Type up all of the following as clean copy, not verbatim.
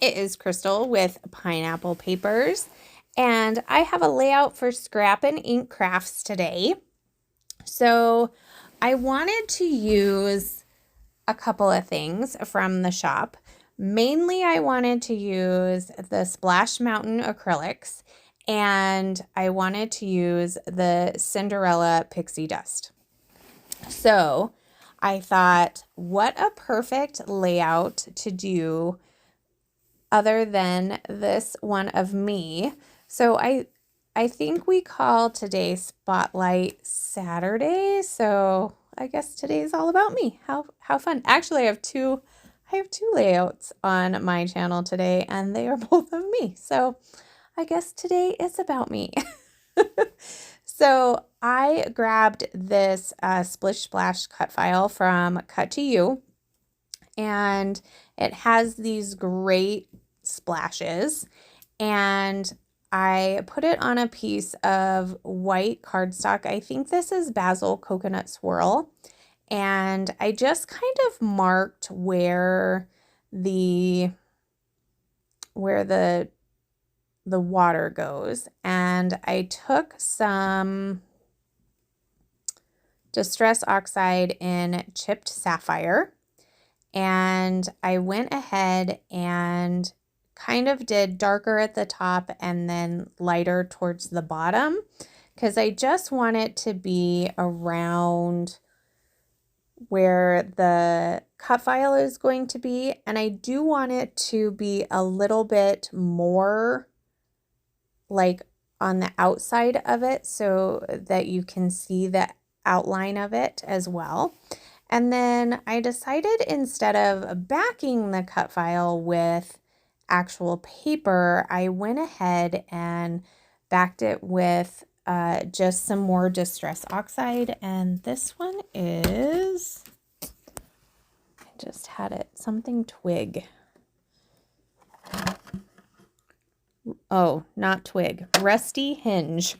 it is Crystal with Pineapple Papers, and I have a layout for scrap and ink crafts today. So I wanted to use a couple of things from the shop. Mainly, I wanted to use the Splash Mountain acrylics, and I wanted to use the Cinderella pixie dust. So I thought, what a perfect layout to do other than this one of me. So I think we call today Spotlight Saturday. So I guess today's all about me. How fun. Actually, I have two layouts on my channel today, and they are both of me. So I guess today is about me. So I grabbed this Splish Splash cut file from Cut to You, and it has these great splashes, and I put it on a piece of white cardstock. I think this is Basil Coconut Swirl, and I just kind of marked where the water goes, and I took some Distress Oxide in Chipped Sapphire, and I went ahead and kind of did darker at the top and then lighter towards the bottom, because I just want it to be around where the cut file is going to be, and I do want it to be a little bit more like on the outside of it so that you can see the outline of it as well. And then I decided, instead of backing the cut file with actual paper, I went ahead and backed it with just some more Distress Oxide. And this one is, I just had it, something twig. Oh, not twig, Rusty Hinge.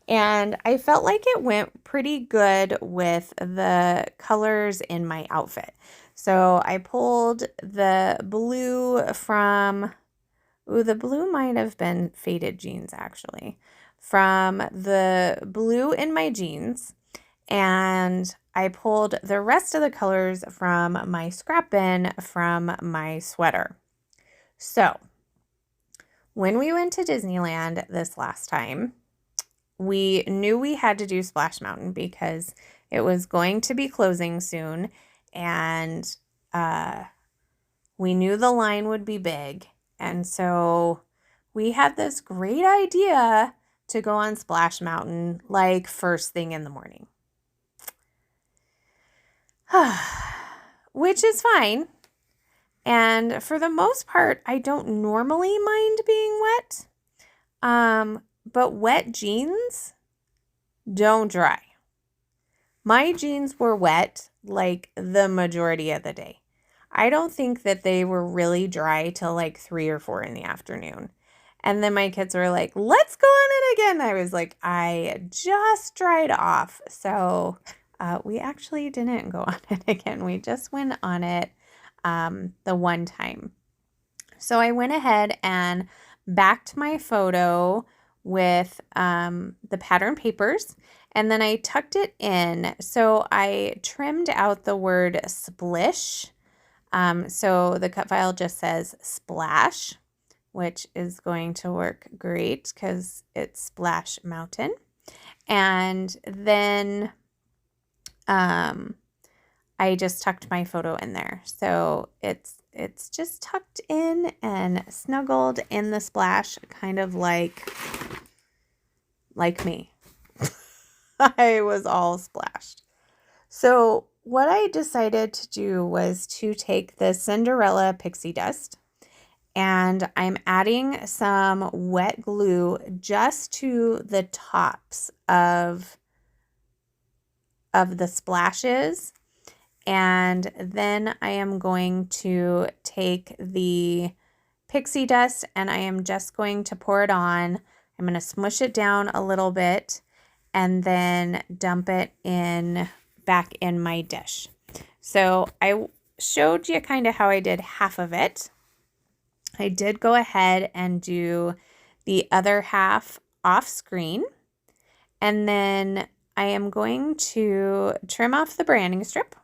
And I felt like it went pretty good with the colors in my outfit. So I pulled the blue from, the blue might have been Faded Jeans actually, from the blue in my jeans. And I pulled the rest of the colors from my scrap bin from my sweater. So when we went to Disneyland this last time, we knew we had to do Splash Mountain because it was going to be closing soon, and we knew the line would be big. And so we had this great idea to go on Splash Mountain like first thing in the morning. Which is fine. And for the most part, I don't normally mind being wet. But wet jeans don't dry. My jeans were wet like the majority of the day. I don't think that they were really dry till like 3 or 4 in the afternoon. And then my kids were like, let's go on it again. I was like, I just dried off. So we actually didn't go on it again. We just went on it the one time. So I went ahead and backed my photo with the pattern papers, and then I tucked it in. So I trimmed out the word splish. So the cut file just says splash, which is going to work great because it's Splash Mountain. And then I just tucked my photo in there. So it's just tucked in and snuggled in the splash, kind of like me. I was all splashed. So what I decided to do was to take the Cinderella pixie dust, and I'm adding some wet glue just to the tops of the splashes. And then I am going to take the pixie dust and I am just going to pour it on. I'm going to smush it down a little bit and then dump it back in my dish. So I showed you kind of how I did half of it. I did go ahead and do the other half off screen, and then I am going to trim off the branding strip,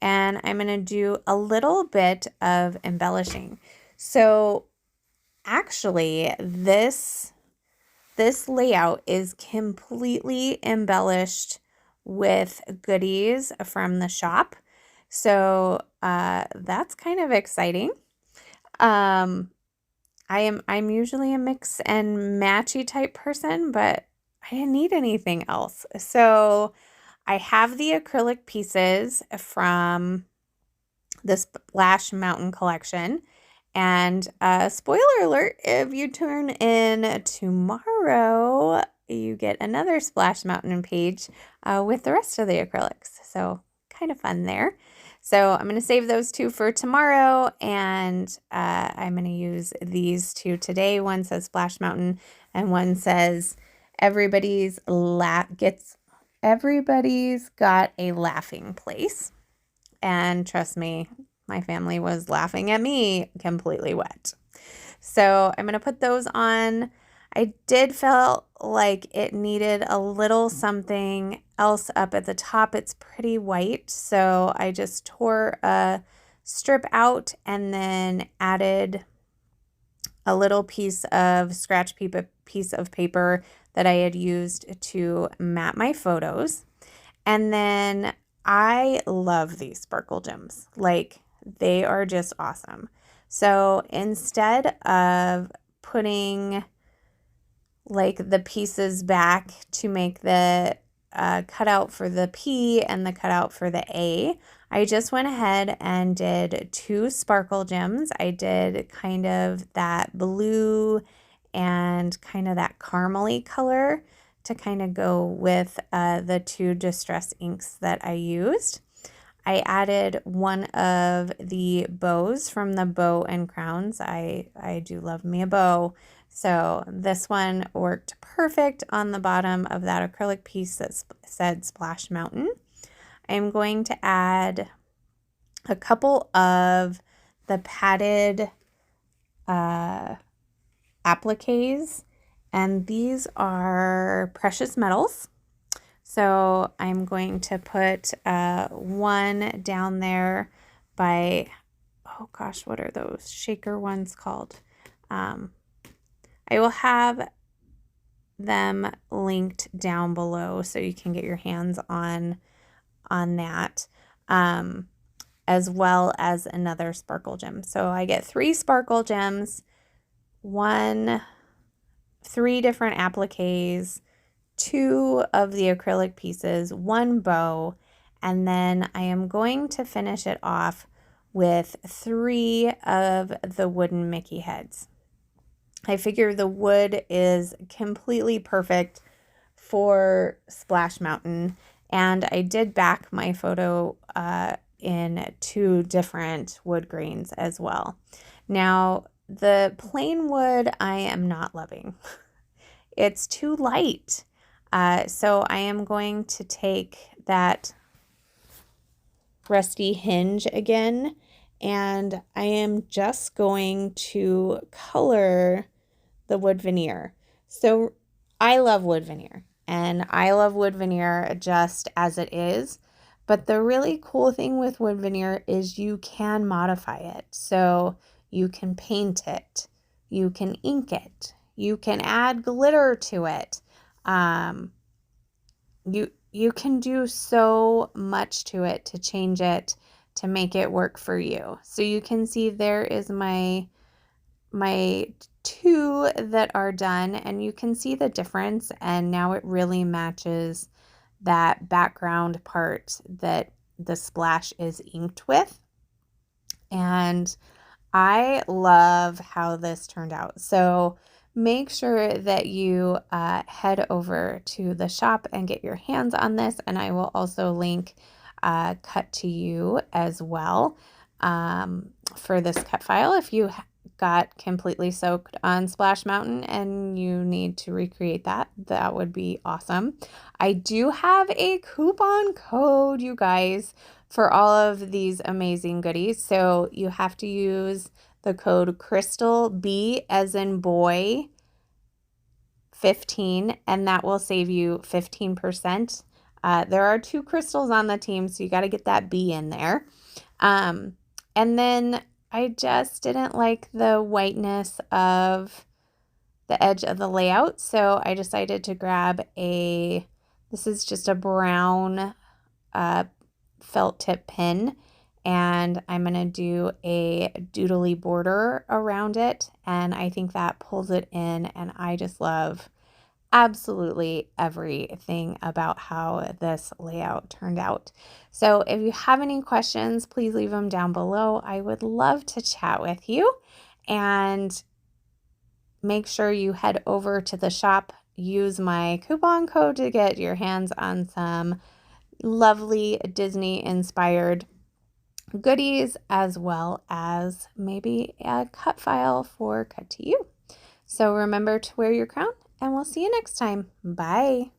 and I'm going to do a little bit of embellishing. So actually, this layout is completely embellished with goodies from the shop. So that's kind of exciting. I'm usually a mix and matchy type person, but I didn't need anything else. So I have the acrylic pieces from the Splash Mountain collection. And spoiler alert, if you turn in tomorrow, you get another Splash Mountain page with the rest of the acrylics. So kind of fun there. So I'm going to save those two for tomorrow, and I'm going to use these two today. One says Splash Mountain, and one says everybody's got a laughing place. And trust me, my family was laughing at me completely wet. So I'm going to put those on. I did feel like it needed a little something else up at the top. It's pretty white, so I just tore a strip out and then added a little piece of scratch paper, piece of paper that I had used to map my photos. And then I love these sparkle gems. Like, they are just awesome. So instead of putting like the pieces back to make the cutout for the P and the cutout for the A, I just went ahead and did two sparkle gems. I did kind of that blue and kind of that caramely color to kind of go with the two distress inks that I used. I added one of the bows from the Bow and Crowns. I do love me a bow. So this one worked perfect on the bottom of that acrylic piece that said Splash Mountain. I'm going to add a couple of the padded appliques, and these are precious metals. So I'm going to put one down there by, oh gosh, what are those shaker ones called? I will have them linked down below so you can get your hands on that, as well as another sparkle gem. So I get 3 sparkle gems, 3 different appliques, 2 of the acrylic pieces, 1 bow, and then I am going to finish it off with 3 of the wooden Mickey heads. I figure the wood is completely perfect for Splash Mountain, and I did back my photo in 2 different wood grains as well. Now, the plain wood I am not loving. It's too light. So I am going to take that rusty hinge again, and I am just going to color the wood veneer. So I love wood veneer, and I love wood veneer just as it is. But the really cool thing with wood veneer is you can modify it. So you can paint it, you can ink it, you can add glitter to it. You can do so much to it to change it to make it work for you. So you can see there is my 2 that are done, and you can see the difference, and now it really matches that background part that the splash is inked with. And I love how this turned out. So make sure that you head over to the shop and get your hands on this, and I will also link Cut to You as well for this cut file. If you got completely soaked on Splash Mountain and you need to recreate that, that would be awesome. I do have a coupon code, you guys, for all of these amazing goodies. So you have to use the code Crystal B as in boy 15, and that will save you 15%. There are 2 crystals on the team, so you got to get that B in there. And then I just didn't like the whiteness of the edge of the layout, so I decided to grab this is just a brown felt tip pin, and I'm going to do a doodly border around it, and I think that pulls it in, and I just love absolutely everything about how this layout turned out. So if you have any questions, please leave them down below. I would love to chat with you, and make sure you head over to the shop. Use my coupon code to get your hands on some lovely Disney inspired goodies, as well as maybe a cut file for Cut to You. So remember to wear your crown, and we'll see you next time. Bye.